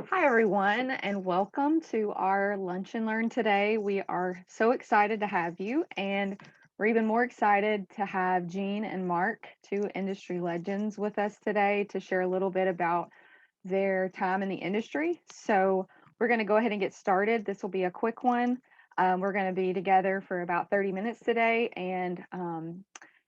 Hi, everyone, and welcome to our Lunch and Learn today. We are so excited to have you, and we're even more excited to have Jean and Mark, two industry legends, with us today to share a little bit about their time in the industry. So, we're going to go ahead and get started. This will be a quick one. We're going to be together for about 30 minutes today, and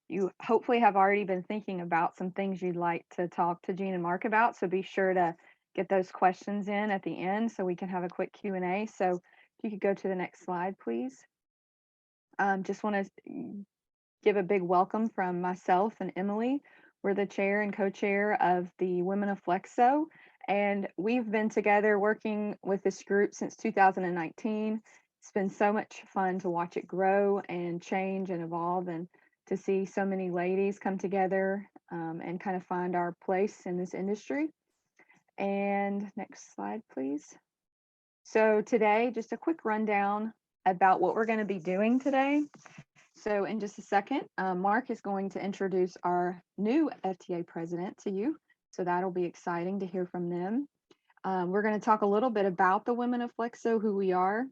you hopefully have already been thinking about some things you'd like to talk to Jean and Mark about. So be sure to get those questions in at the end so we can have a quick Q&A. So if you could go to the next slide, please. Just want to give a big welcome from myself and Emily. We're the chair and co-chair of the Women of Flexo, and we've been together working with this group since 2019. It's been so much fun to watch it grow and change and evolve, and to see so many ladies come together and kind of find our place in this industry. And next slide, please. So today, just a quick rundown about what we're going to be doing today. So in just a second, Mark is going to introduce our new FTA president to you. So that'll be exciting to hear from them. We're going to talk a little bit about the Women of Flexo, who we are.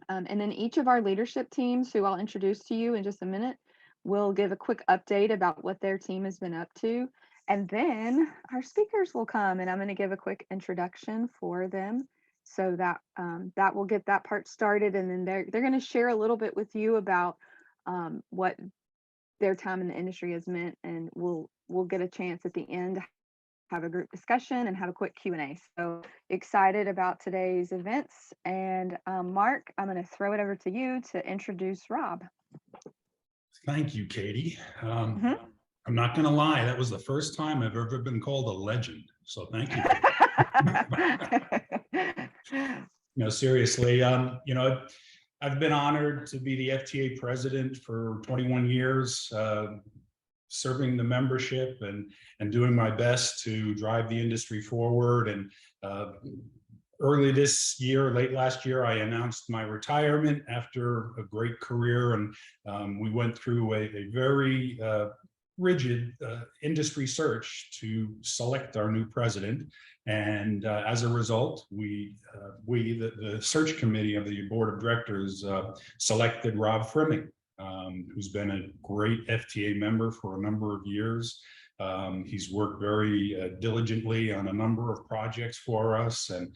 And then each of our leadership teams, who I'll introduce to you in just a minute, will give a quick update about what their team has been up to. And then our speakers will come, and I'm going to give a quick introduction for them, so that that will get that part started. And then they're going to share a little bit with you about what their time in the industry has meant, and we'll get a chance at the end to have a group discussion and have a quick Q&A. So excited about today's events. And Mark, I'm going to throw it over to you to introduce Rob. Thank you, Katie. Mhm. I'm not going to lie, that was the first time I've ever been called a legend. So thank you. Seriously, I've been honored to be the FTA president for 21 years, serving the membership and doing my best to drive the industry forward. And early this year, late last year, I announced my retirement after a great career, and we went through a very rigid industry search to select our new president. And as a result, the search committee of the board of directors selected Rob Frimming, who's been a great FTA member for a number of years. He's worked very diligently on a number of projects for us, and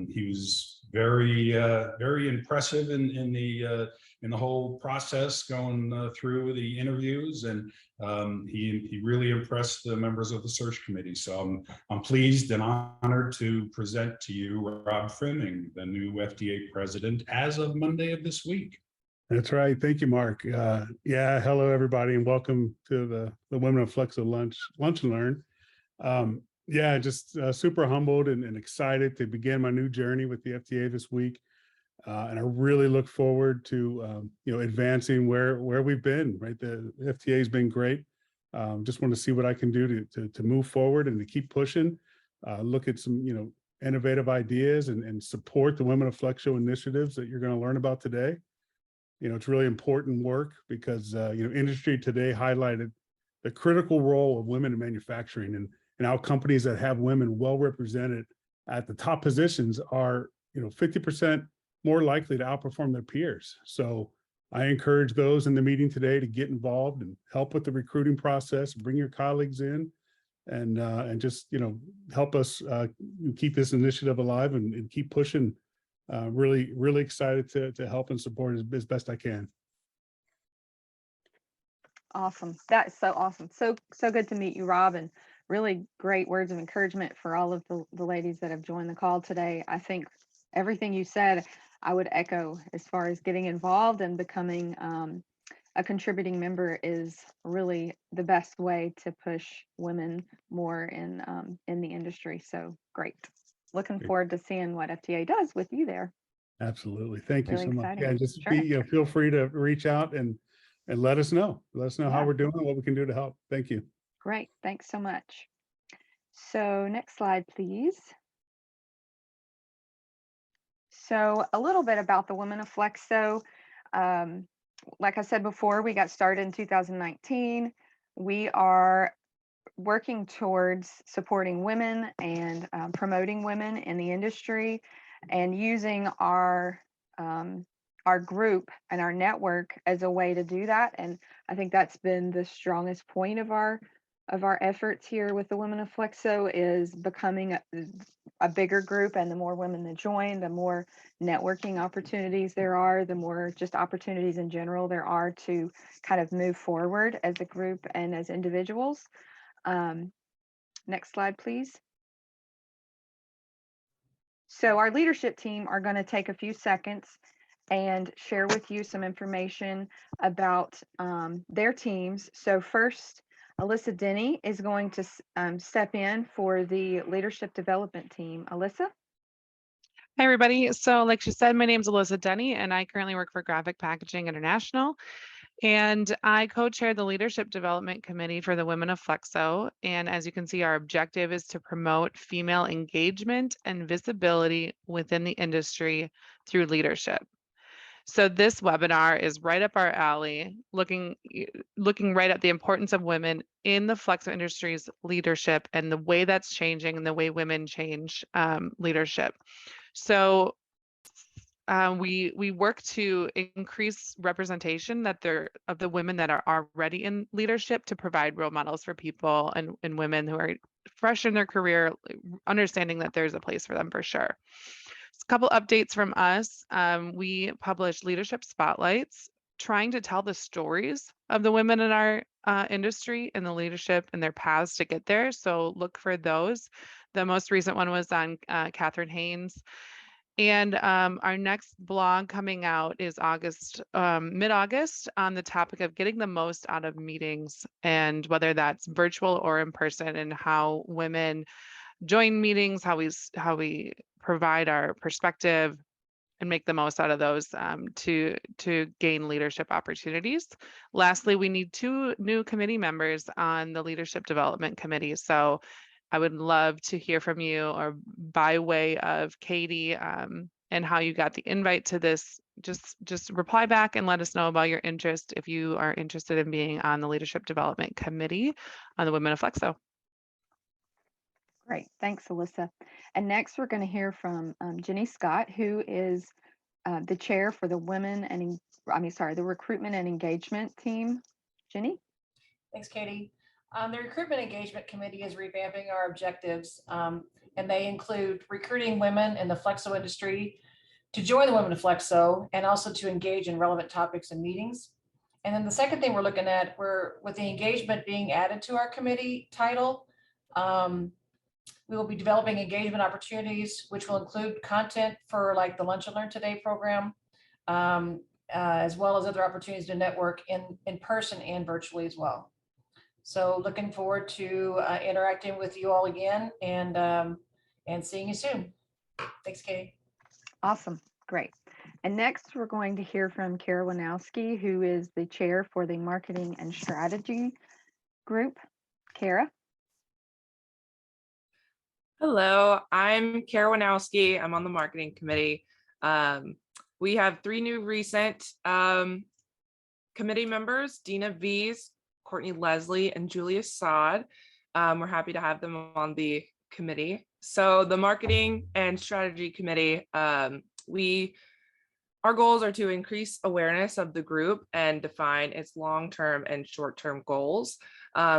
he was very impressive in the whole process going through the interviews, and he really impressed the members of the search committee. So I'm pleased and honored to present to you Rob Frimming, the new FDA president, as of Monday of this week. That's right. Thank you, Mark. Yeah, hello, everybody, and welcome to the Women of Flexo Lunch and Learn. Yeah, just super humbled and excited to begin my new journey with the FTA this week. And I really look forward to advancing where we've been. Right, the FTA has been great. Just want to see what I can do to move forward and to keep pushing. Look at some innovative ideas and support the Women of Flexo initiatives that you're going to learn about today. It's really important work because industry today highlighted the critical role of women in manufacturing, and how companies that have women well represented at the top positions are 50% more likely to outperform their peers. So I encourage those in the meeting today to get involved and help with the recruiting process, bring your colleagues in, and just help us keep this initiative alive and keep pushing. Really excited to help and support as best I can. Awesome. That's so awesome. So good to meet you, Rob, and really great words of encouragement for all of the ladies that have joined the call today. I think everything you said, I would echo as far as getting involved and becoming a contributing member is really the best way to push women more in the industry. So great. Looking forward to seeing what FTA does with you there. Absolutely. Thank you Really so much. exciting. Yeah, just Sure. feel free to reach out and let us know. Let us know Yeah. how we're doing and what we can do to help. Thank you. Great. Thanks so much. So next slide, please. So a little bit about the Women of Flexo. Like I said before, we got started in 2019. We are working towards supporting women and promoting women in the industry, and using our group and our network as a way to do that. And I think that's been the strongest point of our efforts here with the Women of Flexo, is becoming a bigger group. And the more women that join, the more networking opportunities there are, the more just opportunities in general there are to kind of move forward as a group and as individuals. Next slide, please. So our leadership team are going to take a few seconds and share with you some information about their teams. So first, Alyssa Denny is going to step in for the leadership development team. Alyssa? Hi, everybody. So like she said, my name is Alyssa Denny, and I currently work for Graphic Packaging International. And I co-chair the Leadership Development Committee for the Women of Flexo. And as you can see, our objective is to promote female engagement and visibility within the industry through leadership. So this webinar is right up our alley, looking right at the importance of women in the Flexo industry's leadership and the way that's changing and the way women change leadership. So we work to increase representation of the women that are already in leadership, to provide role models for people and women who are fresh in their career, understanding that there's a place for them for sure. A couple updates from us. We publish leadership spotlights, trying to tell the stories of the women in our industry and the leadership and their paths to get there. So look for those. The most recent one was on Catherine Haynes. And our next blog coming out is mid-August, on the topic of getting the most out of meetings, and whether that's virtual or in person, and how women join meetings, how we provide our perspective and make the most out of those to gain leadership opportunities. Lastly, we need 2 new committee members on the Leadership Development Committee. So I would love to hear from you, or by way of Katie, and how you got the invite to this. Just reply back and let us know about your interest if you are interested in being on the Leadership Development Committee on the Women of Flexo. Great, thanks, Alyssa. And next, we're going to hear from Jenny Scott, who is the chair for the the recruitment and engagement team. Jenny? Thanks, Katie. The Recruitment Engagement Committee is revamping our objectives, and they include recruiting women in the Flexo industry to join the Women of Flexo, and also to engage in relevant topics and meetings. And then the second thing we're looking at, with the engagement being added to our committee title, we will be developing engagement opportunities, which will include content for like the Lunch and Learn Today program, as well as other opportunities to network in person and virtually as well. So looking forward to interacting with you all again, and seeing you soon. Thanks, Katie. Awesome, great. And next, we're going to hear from Kara Winowski, who is the chair for the Marketing and Strategy Group. Kara? Hello, I'm Kara Winowski. I'm on the marketing committee. We have 3 new recent committee members: Dina Vies, Courtney Leslie, and Julia Sod. We're happy to have them on the committee. So the Marketing and Strategy Committee, our goals are to increase awareness of the group and define its long-term and short-term goals.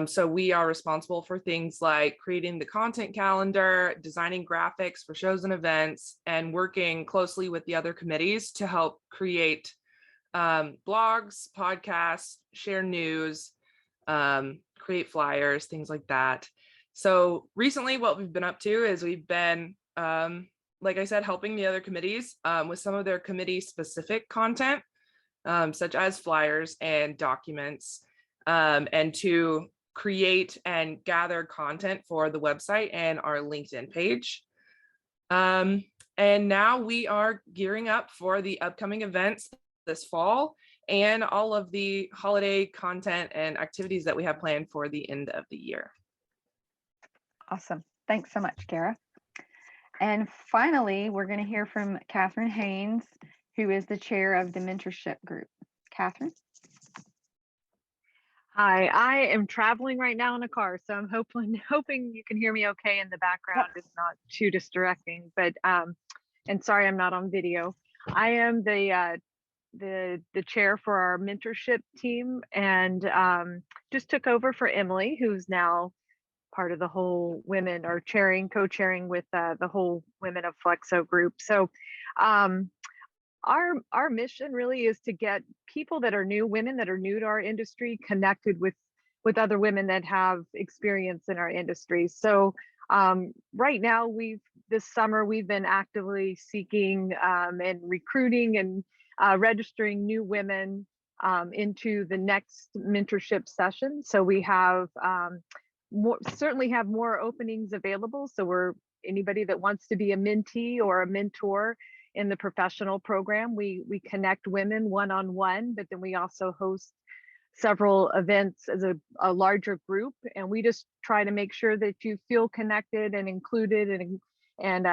So we are responsible for things like creating the content calendar, designing graphics for shows and events, and working closely with the other committees to help create blogs, podcasts, share news, create flyers, things like that. So recently what we've been up to is we've been, like I said, helping the other committees with some of their committee specific content, such as flyers and documents, and to create and gather content for the website and our LinkedIn page. And now we are gearing up for the upcoming events this fall and all of the holiday content and activities that we have planned for the end of the year. Awesome. Thanks so much, Kara. And finally, we're going to hear from Catherine Haynes, who is the chair of the mentorship group. Catherine? Hi, I am traveling right now in a car, so I'm hoping you can hear me okay in the background. It's not too distracting, but and sorry I'm not on video. I am the chair for our mentorship team, and just took over for Emily, who's now part of the whole women, or co-chairing with the whole Women of Flexo group. So um our mission really is to get people that are new, women that are new to our industry, connected with other women that have experience in our industry. So right now, this summer we've been actively seeking and recruiting and registering new women into the next mentorship session. So we have certainly have more openings available. So anybody that wants to be a mentee or a mentor in the professional program, we connect women one-on-one, but then we also host several events as a larger group, and we just try to make sure that you feel connected and included, and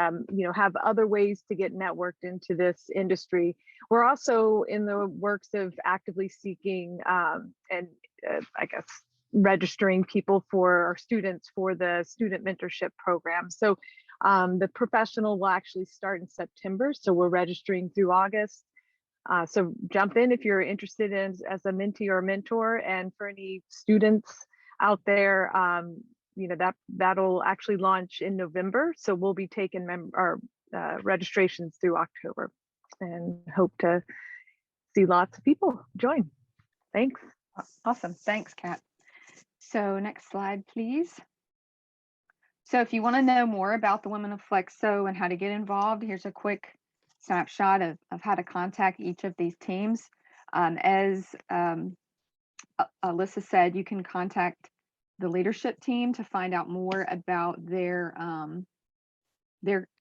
have other ways to get networked into this industry. We're also in the works of actively seeking and I guess registering people for our students for the student mentorship program. So the professional will actually start in September, so we're registering through August. So jump in if you're interested in as a mentee or mentor, and for any students out there, that'll actually launch in November. So we'll be taking registrations through October, and hope to see lots of people join. Thanks. Awesome. Thanks, Kat. So next slide, please. So if you want to know more about the Women of Flexo and how to get involved, here's a quick snapshot of how to contact each of these teams. As Alyssa said, you can contact the leadership team to find out more about their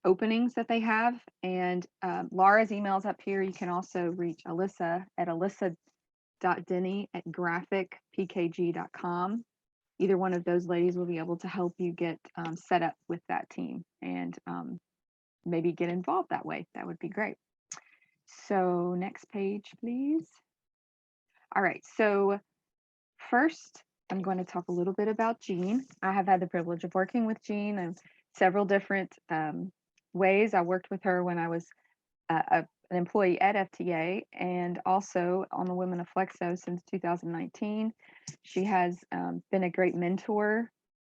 openings that they have. And Laura's email's up here. You can also reach Alyssa at alyssa.denny@graphicpkg.com. Either one of those ladies will be able to help you get set up with that team, and maybe get involved that way. That would be great. So next page, please. All right, so first I'm going to talk a little bit about Jean. I have had the privilege of working with Jean in several different ways. I worked with her when I was an employee at FTA, and also on the Women of Flexo since 2019. She has been a great mentor,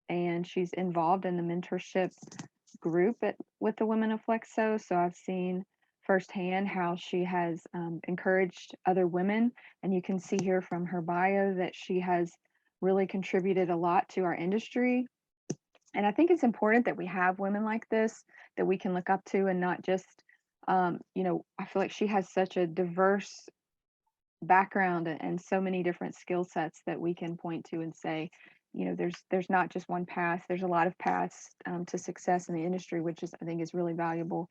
and she's involved in the mentorship group with the Women of Flexo. So I've seen firsthand how she has encouraged other women, and you can see here from her bio that she has really contributed a lot to our industry. And I think it's important that we have women like this that we can look up to, and not just I feel like she has such a diverse background and so many different skill sets that we can point to and say, there's not just one path. There's a lot of paths to success in the industry, which I think is really valuable.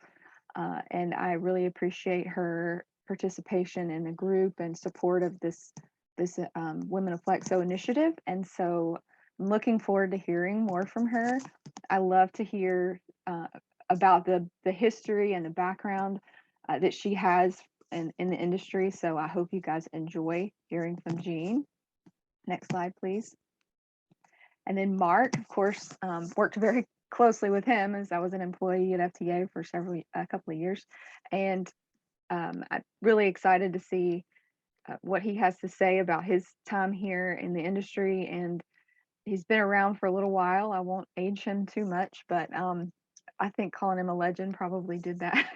And I really appreciate her participation in the group and support of this Women of Flexo initiative. And so I'm looking forward to hearing more from her. I love to hear about the history and the background that she has in the industry. So I hope you guys enjoy hearing from Jean. Next slide, please. And then Mark, of course, worked very closely with him, as I was an employee at FTA for a couple of years. And I'm really excited to see what he has to say about his time here in the industry. And he's been around for a little while. I won't age him too much, but I think calling him a legend probably did that.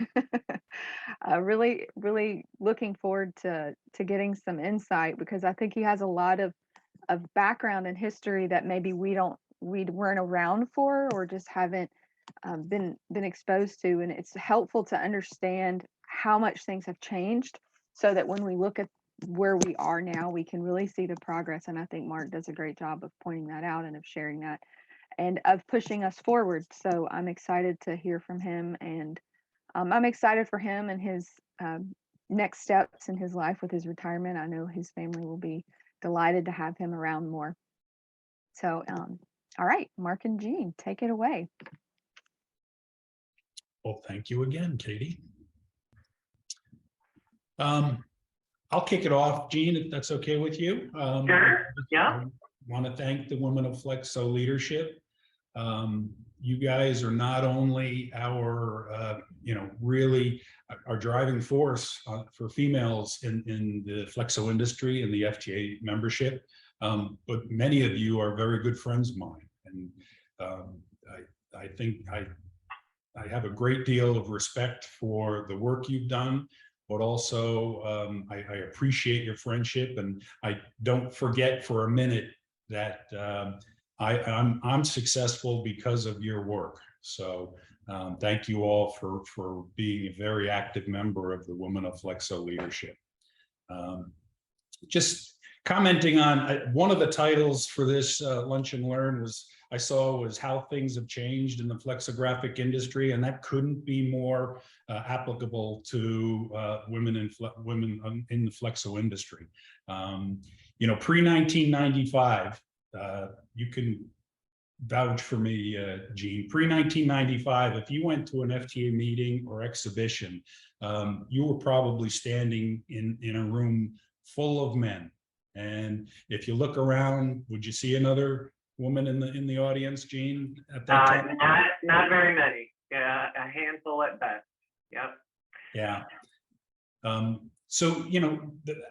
Really, really looking forward to getting some insight, because I think he has a lot of background and history that maybe we weren't around for, or just haven't been exposed to. And it's helpful to understand how much things have changed, so that when we look at where we are now, we can really see the progress. And I think Mark does a great job of pointing that out and of sharing that and of pushing us forward. So I'm excited to hear from him, and I'm excited for him and his next steps in his life with his retirement. I know his family will be delighted to have him around more. So, all right, Mark and Jean, take it away. Well, thank you again, Katie. I'll kick it off, Gene, if that's okay with you. Sure, yeah. I want to thank the Women of Flexo leadership. You guys are not only our, really our driving force for females in the Flexo industry and the FTA membership, but many of you are very good friends of mine. And I think I have a great deal of respect for the work you've done, but also I appreciate your friendship, and I don't forget for a minute that I'm successful because of your work. So thank you all for being a very active member of the Women of Flexo leadership. Just commenting on one of the titles for this Lunch and Learn was how things have changed in the flexographic industry, and that couldn't be more applicable to women in the flexo industry. Pre-1995, you can vouch for me, Gene. Pre-1995, if you went to an FTA meeting or exhibition, you were probably standing in a room full of men. And if you look around, would you see another woman in the audience, Gene, at that time? Not very many. Yeah, a handful at best. Yep. Yeah. So,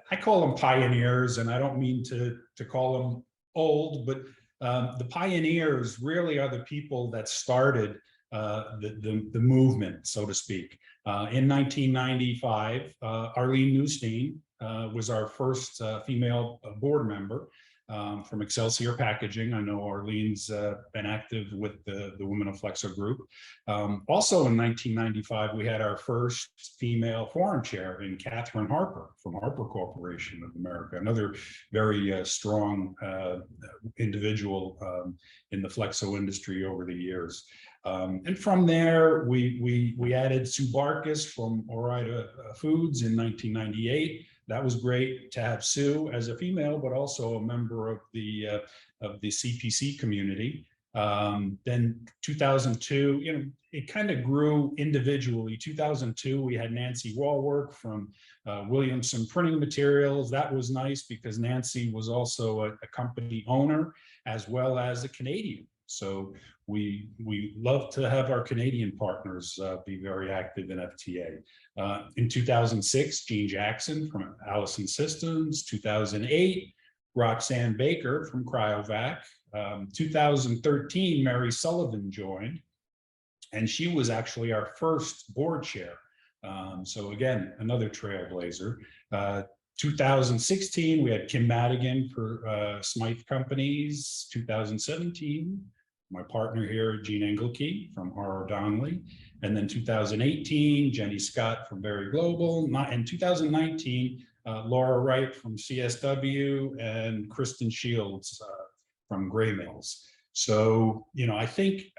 I call them pioneers, and I don't mean to call them old, but the pioneers really are the people that started the movement, so to speak. In 1995, Arlene Newstein was our first female board member from Excelsior Packaging. I know Arlene's been active with the Women of Flexo group. Also in 1995, we had our first female forum chair in Catherine Harper from Harper Corporation of America, another very strong individual in the Flexo industry over the years. And from there, we added Sue Barkus from Ore-Ida Foods in 1998. That was great to have Sue as a female, but also a member of the CPC community. Then 2002, it kind of grew individually. 2002, we had Nancy Wallwork from Williamson Printing Materials. That was nice because Nancy was also a company owner as well as a Canadian. So we love to have our Canadian partners be very active in FTA. In 2006, Jean Jackson from Allison Systems. 2008, Roxanne Baker from Cryovac. 2013, Mary Sullivan joined, and she was actually our first board chair. So again, another trailblazer. 2016, we had Kim Madigan for Smythe Companies. 2017, my partner here, Jean Engelke from R.R. Donnelly. And then 2018, Jenny Scott from Berry Global. In 2019, Laura Wright from CSW and Kristen Shields from Gray Mills. So, I think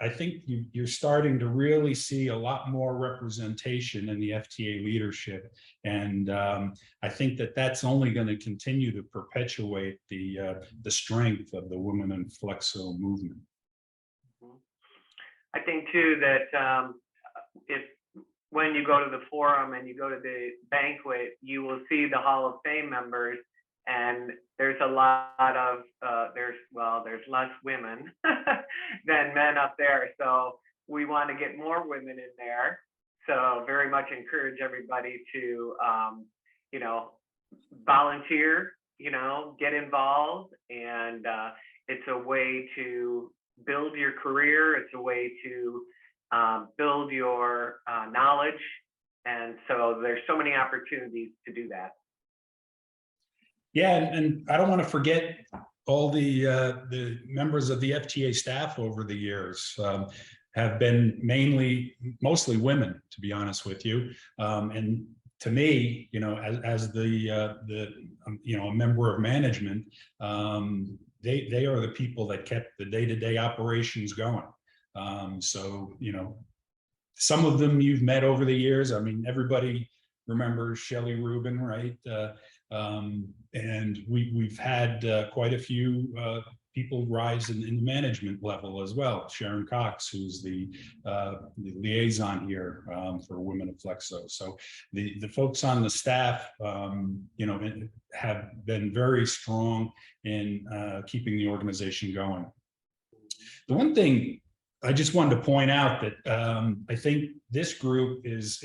you're starting to really see a lot more representation in the FTA leadership. And I think that's only going to continue to perpetuate the strength of the Women in Flexo movement. I think too that when you go to the forum and you go to the banquet, you will see the Hall of Fame members, and there's a lot of there's less women than men up there. So we want to get more women in there. So very much encourage everybody to volunteer, get involved, and it's a way to build your career. It's a way to build your knowledge. And so there's so many opportunities to do that. Yeah, and I don't want to forget all the members of the FTA staff over the years have been mostly women, to be honest with you. And to me, as a member of management, they are the people that kept the day-to-day operations going. So, some of them you've met over the years. I mean, everybody remembers Shelley Rubin, right? And we've had quite a few people rise in the management level as well. Sharon Cox, who's the liaison here for Women of Flexo. So the folks on the staff, you know, have been very strong in keeping the organization going. The one thing I just wanted to point out that I think this group is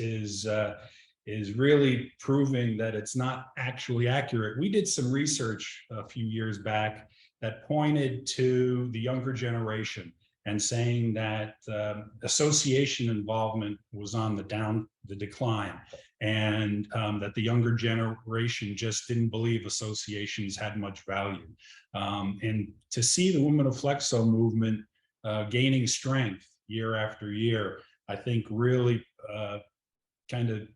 really proving that it's not actually accurate. We did some research a few years back that pointed to the younger generation and saying that association involvement was on the decline, and that the younger generation just didn't believe associations had much value. And to see the Women of Flexo movement gaining strength year after year, I think really kind of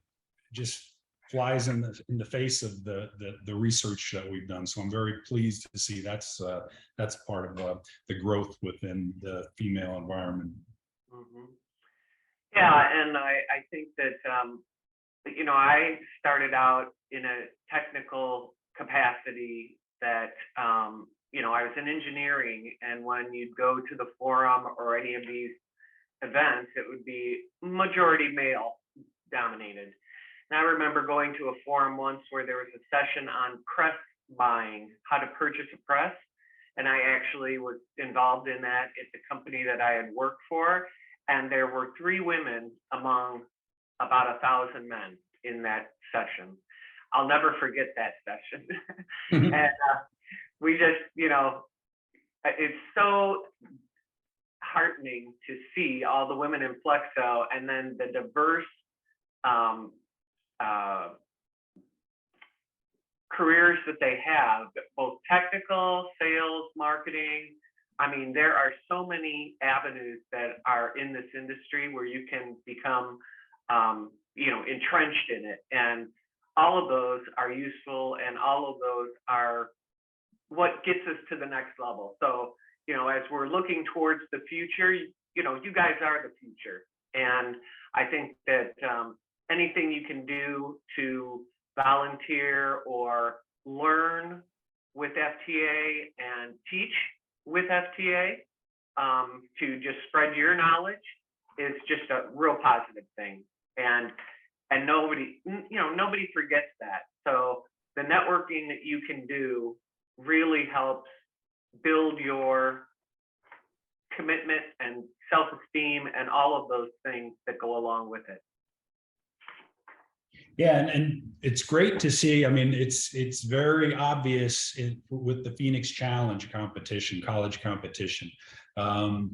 just flies in the face of the research that we've done. So I'm very pleased to see that's part of the growth within the female environment. Mm-hmm. Yeah, and I think that you know, I started out in a technical capacity that you know, I was in engineering, and when you'd go to the forum or any of these events, it would be majority male dominated. And I remember going to a forum once where there was a session on press buying, how to purchase a press. And I actually was involved in that at the company that I had worked for. And there were 3 women among about 1,000 men in that session. I'll never forget that session. And we just, you know, it's so heartening to see all the women in Flexo, and then the diverse careers that they have, both technical, sales, marketing. I mean, there are so many avenues that are in this industry where you can become, you know, entrenched in it. And all of those are useful, and all of those are what gets us to the next level. So, you know, as we're looking towards the future, you know, you guys are the future. And I think that anything you can do to volunteer or learn with FTA and teach with FTA, to just spread your knowledge, is just a real positive thing. And nobody, you know, nobody forgets that. So the networking that you can do really helps build your commitment and self-esteem and all of those things that go along with it. Yeah, and it's great to see. I mean, it's very obvious with the Phoenix Challenge competition, college competition. The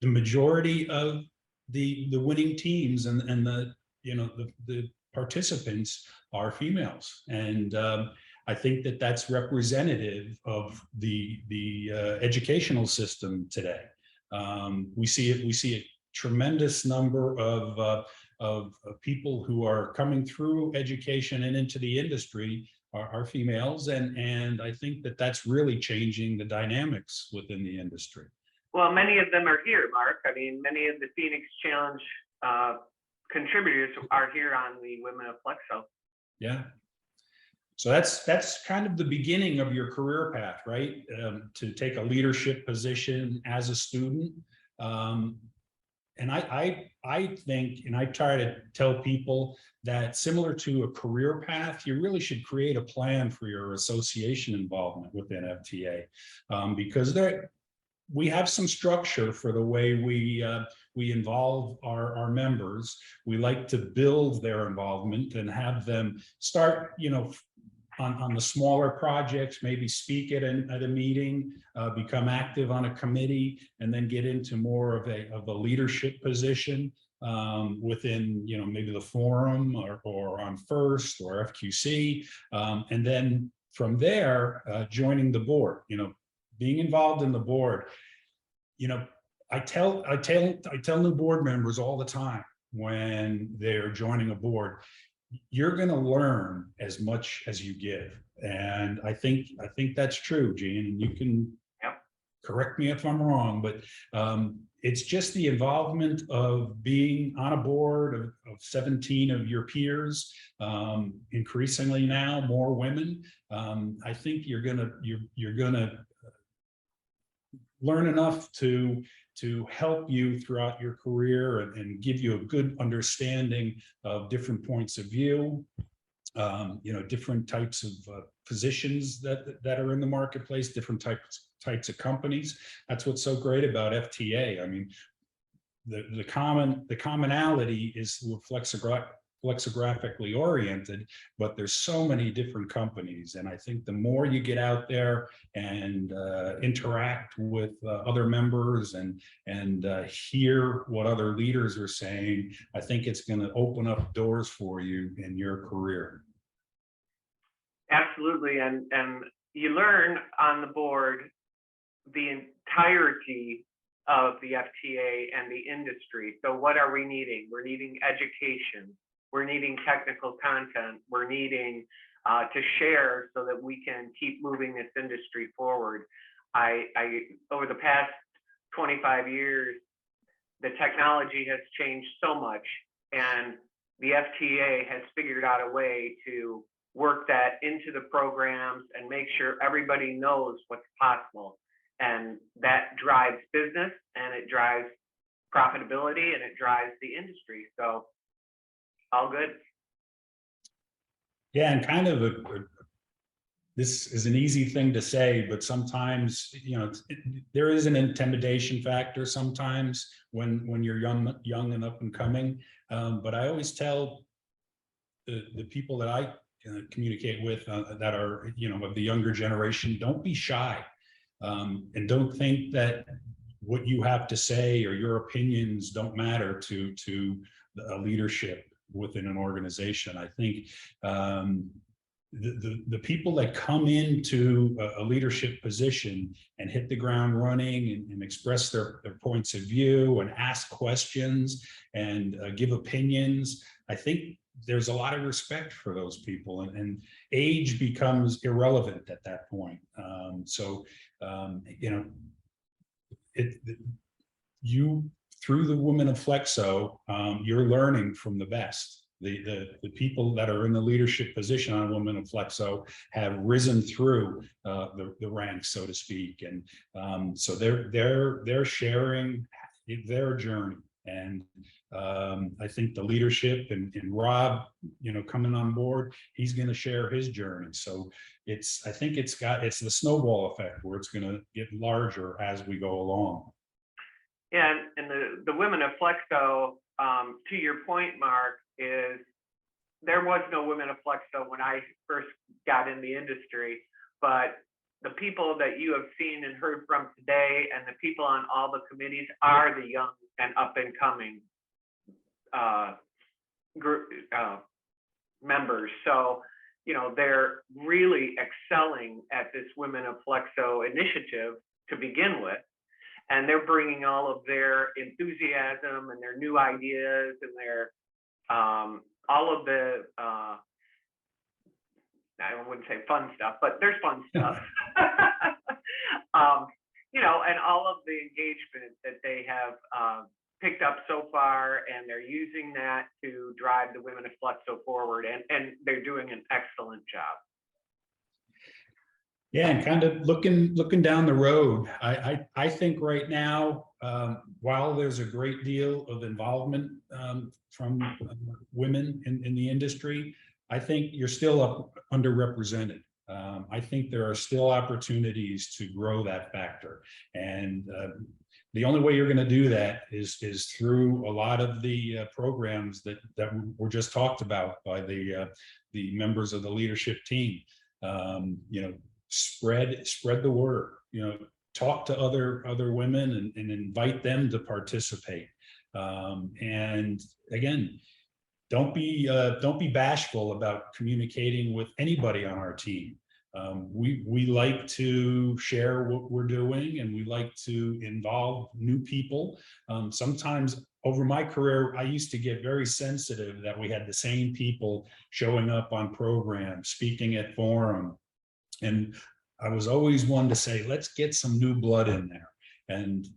majority of the winning teams and the, you know, the participants are females, and I think that that's representative of the educational system today. We see a tremendous number of people who are coming through education and into the industry are females, and I think that that's really changing the dynamics within the industry. Well, many of them are here, Mark. I mean, many of the Phoenix Challenge contributors are here on the Women of Flexo. Yeah. So that's kind of the beginning of your career path, right? To take a leadership position as a student. And I think, and I try to tell people that similar to a career path, you really should create a plan for your association involvement within FTA, because we have some structure for the way we involve our members. We like to build their involvement and have them start, you know, on the smaller projects, maybe speak at a meeting, become active on a committee, and then get into more of a leadership position within, you know, maybe the forum or on FIRST or FQC, and then from there joining the board. You know, being involved in the board. You know, I tell new board members all the time when they're joining a board, you're going to learn as much as you give. And I think that's true, Gene, and you can correct me if I'm wrong, but it's just the involvement of being on a board of 17 of your peers, increasingly now more women. I think you're gonna learn enough to help you throughout your career and give you a good understanding of different points of view, different types of positions that are in the marketplace, different types of companies. That's what's so great about FTA. I mean, the commonality is we're flexigraphically oriented, but there's so many different companies. And I think the more you get out there and interact with other members and hear what other leaders are saying, I think it's going to open up doors for you in your career. Absolutely. And you learn on the board the entirety of the FTA and the industry. So what are we needing? We're needing education. We're needing technical content. We're needing to share so that we can keep moving this industry forward. I over the past 25 years, the technology has changed so much, and the FTA has figured out a way to work that into the programs and make sure everybody knows what's possible. And that drives business, and it drives profitability, and it drives the industry. So all good. Yeah, and kind of this is an easy thing to say, but sometimes, there is an intimidation factor sometimes when you're young and up and coming. But I always tell the people that I communicate with that are, of the younger generation, don't be shy. And don't think that what you have to say or your opinions don't matter to a leadership within an organization. I think the people that come into a leadership position and hit the ground running and express their points of view and ask questions and give opinions, I think there's a lot of respect for those people, and age becomes irrelevant at that point. You through the Women of Flexo, you're learning from the best. The people that are in the leadership position on Women of Flexo have risen through the ranks, so to speak, and so they're sharing their journey. And I think the leadership and Rob, coming on board, he's going to share his journey. So I think it's the snowball effect where it's going to get larger as we go along. Yeah, and the Women of Flexo, to your point, Mark, is there was no Women of Flexo when I first got in the industry, but the people that you have seen and heard from today and the people on all the committees are the young and up and coming group members. So, they're really excelling at this Women of Flexo initiative to begin with. And they're bringing all of their enthusiasm and their new ideas and their all of the I wouldn't say fun stuff, but there's fun stuff. And all of the engagement that they have picked up so far, and they're using that to drive the Women of Flexo forward, and they're doing an excellent job. Yeah, and kind of looking down the road, I think right now, while there's a great deal of involvement from women in the industry, I think you're still underrepresented. I think there are still opportunities to grow that factor, and the only way you're going to do that is through a lot of the programs that were just talked about by the members of the leadership team. Spread the word. Talk to other women and invite them to participate. And again, don't be bashful about communicating with anybody on our team. We like to share what we're doing, and we like to involve new people. Sometimes over my career, I used to get very sensitive that we had the same people showing up on programs, speaking at forum. And I was always one to say, let's get some new blood in there. And,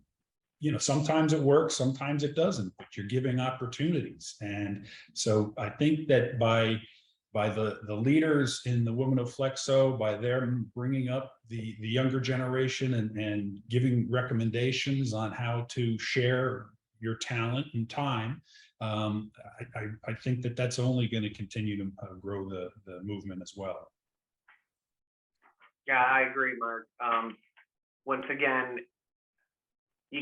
sometimes it works, sometimes it doesn't, but you're giving opportunities. And so I think that by by the leaders in the Women of Flexo, by their bringing up the younger generation and giving recommendations on how to share your talent and time. I think that that's only going to continue to grow the movement as well. Yeah, I agree, Mark. Once again, you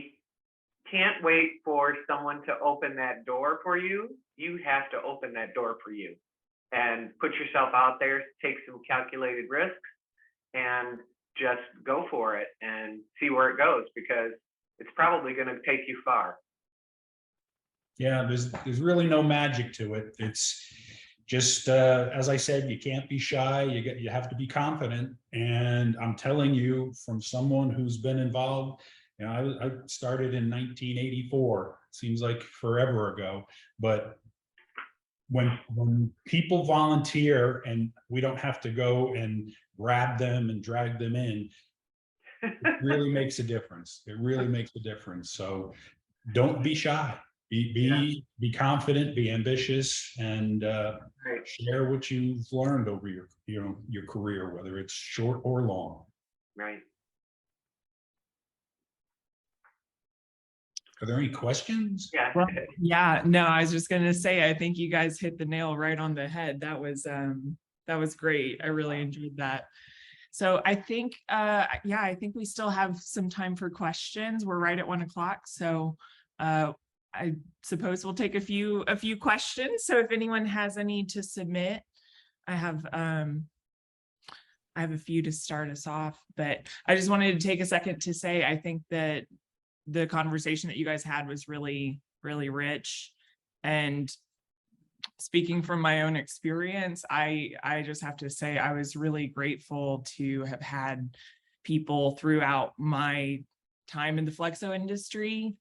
can't wait for someone to open that door for you. You have to open that door for you and put yourself out there, take some calculated risks, and just go for it and see where it goes, because it's probably going to take you far. Yeah, there's really no magic to it. It's just as I said, you can't be shy. You have to be confident. And I'm telling you, from someone who's been involved, you know, I started in 1984. Seems like forever ago, but when people volunteer and we don't have to go and grab them and drag them in, it really makes a difference. It really makes a difference. So don't be shy. Be confident, be ambitious, and share what you've learned over your career, whether it's short or long. Right. Are there any questions? Yeah. Well, yeah, no, I was just gonna say, I think you guys hit the nail right on the head. That was great. I really enjoyed that. So I think, yeah, I think we still have some time for questions. We're right at 1 o'clock. So I suppose we'll take a few questions. So if anyone has any to submit, I have a few to start us off, but I just wanted to take a second to say, I think that the conversation that you guys had was really, really rich. And speaking from my own experience, I just have to say, I was really grateful to have had people throughout my time in the Flexo industry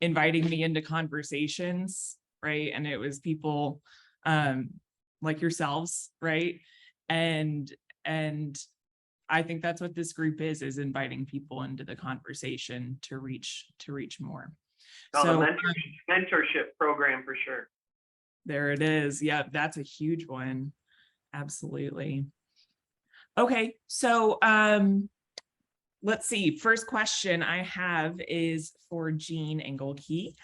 inviting me into conversations, right? And it was people like yourselves, right? And I think that's what this group is inviting people into the conversation to reach more. Oh, So the mentorship program for sure. There it is. Yeah, that's a huge one. Absolutely. Okay, so let's see. First question I have is for Jean Engelke.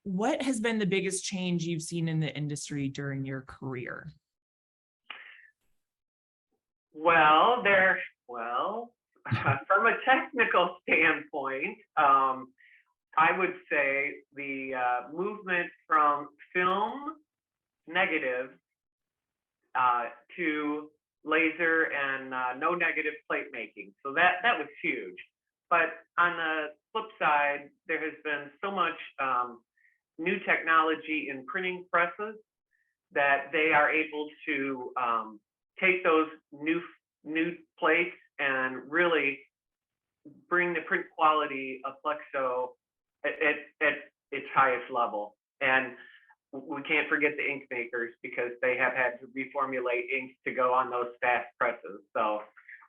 What has been the biggest change you've seen in the industry during your career? Well, from a technical standpoint, I would say the movement from film negative to laser and no negative plate making. So that was huge. But on the flip side, there has been so much new technology in printing presses that they are able to take those new plates and really bring the print quality of Flexo at its highest level. And we can't forget the ink makers, because they have had to reformulate inks to go on those fast presses. So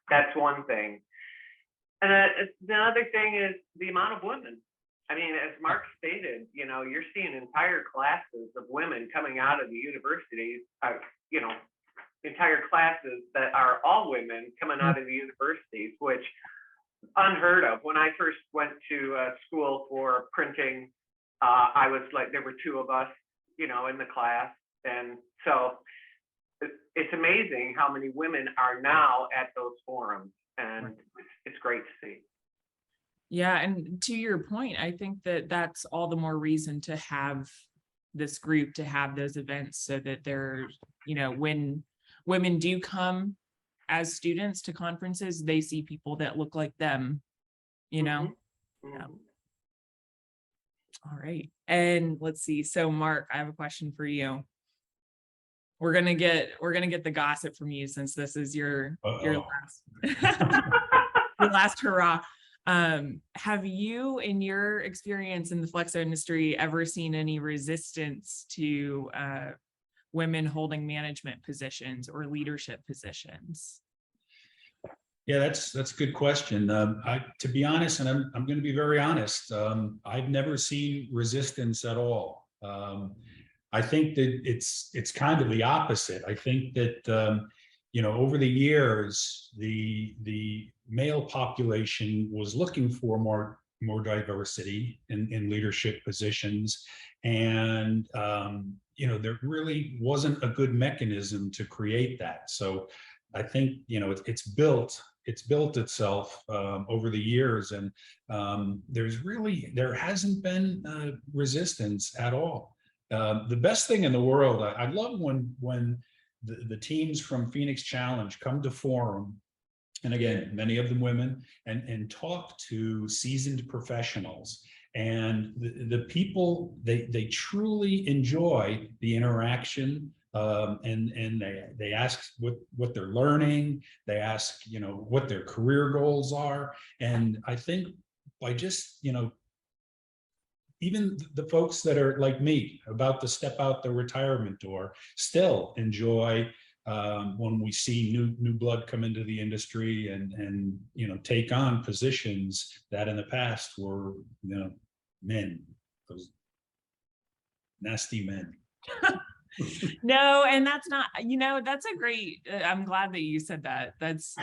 that's one thing. And the other thing is the amount of women. I mean, as Mark stated, you know, you're seeing entire classes of women coming out of the universities, you know, entire classes that are all women coming out of the universities, which unheard of. When I first went to school for printing, I was like, there were 2 of us, you know, in the class. And so it's amazing how many women are now at those forums, and it's great to see. Yeah, and to your point, I think that that's all the more reason to have this group, to have those events, so that they're, you know, when women do come as students to conferences, they see people that look like them, you know? Mm-hmm. Yeah. All right. And let's see. So Mark, I have a question for you. We're gonna get the gossip from you, since this is your last your last hurrah. Have you, in your experience in the Flexo industry, ever seen any resistance to women holding management positions or leadership positions? Yeah, that's a good question. To be honest, and I'm going to be very honest, I've never seen resistance at all. I think that it's kind of the opposite. I think that over the years, the male population was looking for more diversity in leadership positions, and there really wasn't a good mechanism to create that. So I think it's built itself over the years, and there hasn't been resistance at all. The best thing in the world, I love when the teams from Phoenix Challenge come to Forum, and again, many of them women, and talk to seasoned professionals. And the people, they truly enjoy the interaction, and they ask what they're learning. They ask, what their career goals are. And I think by just, even the folks that are like me, about to step out the retirement door, still enjoy when we see new blood come into the industry and take on positions that in the past were men, those nasty men. No, and that's not, that's a great, I'm glad that you said that. That's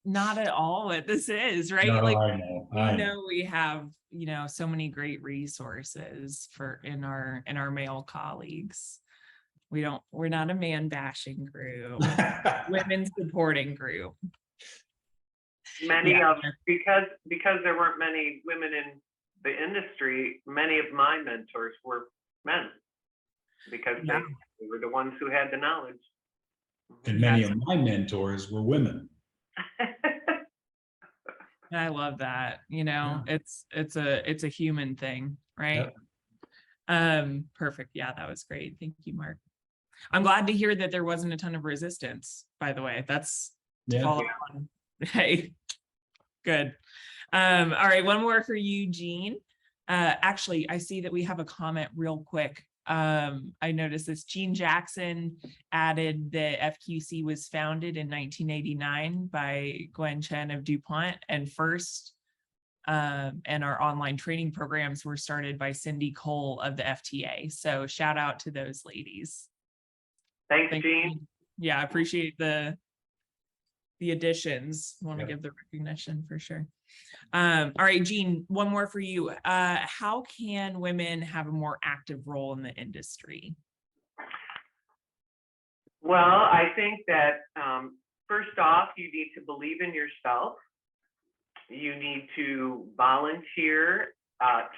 not at all what this is, right? No, like I know we have, so many great resources in our male colleagues. We're not a man bashing group, women supporting group. Because there weren't many women in the industry, many of my mentors were men, because they were the ones who had the knowledge. And many of my mentors were women. I love that. It's a human thing, right? Yep. Perfect. Yeah, that was great. Thank you, Mark. I'm glad to hear that there wasn't a ton of resistance, by the way. That's follow on. Hey, good. All right, one more for you, Jean. Actually, I see that we have a comment real quick. I noticed this. Jean Jackson added that FQC was founded in 1989 by Gwen Chen of DuPont, and and our online training programs were started by Cindy Cole of the FTA. So shout out to those ladies. Thanks, Jean. Yeah, I appreciate the additions. Want to give the recognition for sure. All right, Jean, one more for you. How can women have a more active role in the industry? Well, I think that first off, you need to believe in yourself. You need to volunteer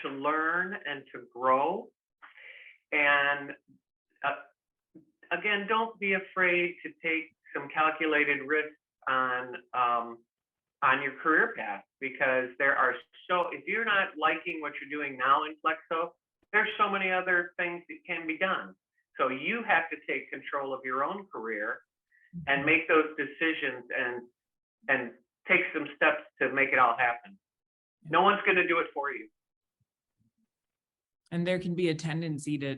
to learn and to grow. And again, don't be afraid to take some calculated risks on your career path, because if you're not liking what you're doing now in Flexo, there's so many other things that can be done. So you have to take control of your own career and make those decisions and take some steps to make it all happen. No one's going to do it for you. And there can be a tendency to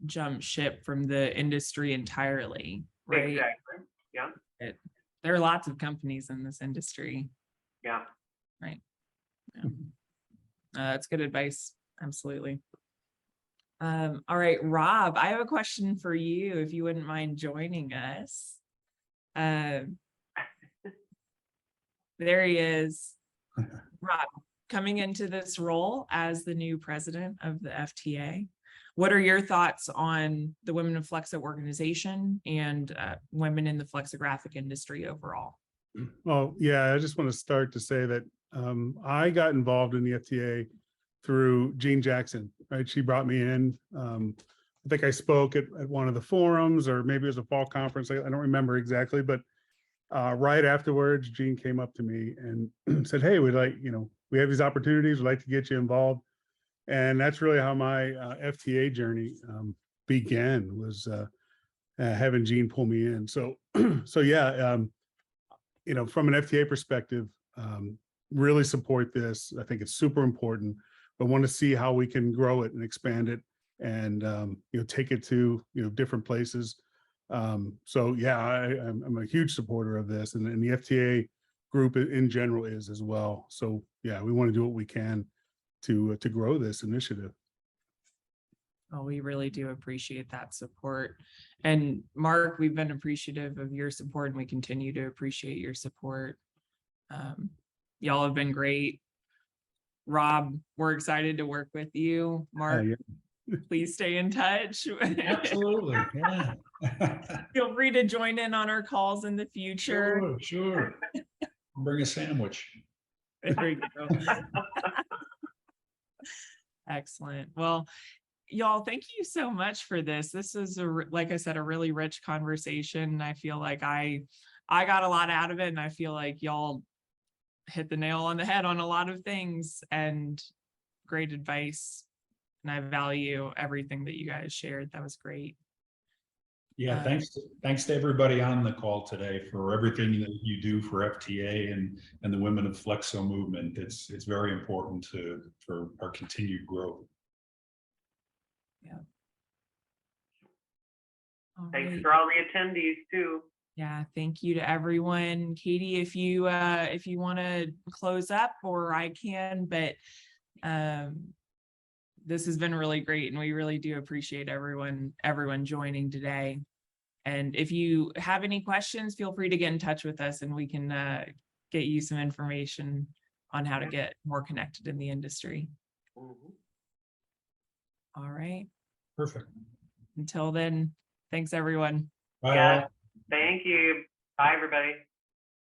jump ship from the industry entirely, right? Exactly. Yeah. There are lots of companies in this industry. Yeah. Right. Yeah. That's good advice. Absolutely. All right, Rob, I have a question for you, if you wouldn't mind joining us. There he is. Rob, coming into this role as the new president of the FTA, what are your thoughts on the Women in Flexo organization and women in the flexographic industry overall? Well, yeah, I just want to start to say that I got involved in the FTA through Jean Jackson, right? She brought me in. I think I spoke at one of the forums, or maybe it was a fall conference. I don't remember exactly, but right afterwards, Jean came up to me and said, "Hey, we have these opportunities. We'd like to get you involved." And that's really how my FTA journey began, was having Jean pull me in. So yeah, from an FTA perspective, really support this. I think it's super important, but want to see how we can grow it and expand it, and take it to different places. So yeah, I'm a huge supporter of this, and the FTA group in general is as well. So yeah, we want to do what we can to grow this initiative. Oh, we really do appreciate that support. And Mark, we've been appreciative of your support and we continue to appreciate your support. Y'all have been great. Rob, we're excited to work with you. Mark, please stay in touch. Absolutely, yeah. Feel free to join in on our calls in the future. Sure. Bring a sandwich. There you go. Excellent. Well, y'all, thank you so much for this. This is like I said, a really rich conversation. I feel like I got a lot out of it, and I feel like y'all hit the nail on the head on a lot of things and great advice. And I value everything that you guys shared. That was great. Yeah, thanks to everybody on the call today for everything that you do for FTA and the Women of Flexo movement. It's very important for our continued growth. Yeah. Thanks for all the attendees too. Yeah, thank you to everyone. Katie, if you want to close up, or I can, but this has been really great, and we really do appreciate everyone joining today. And if you have any questions, feel free to get in touch with us, and we can get you some information on how to get more connected in the industry. Mm-hmm. All right. Perfect. Until then, thanks everyone. Bye. Yeah. Thank you. Bye, everybody.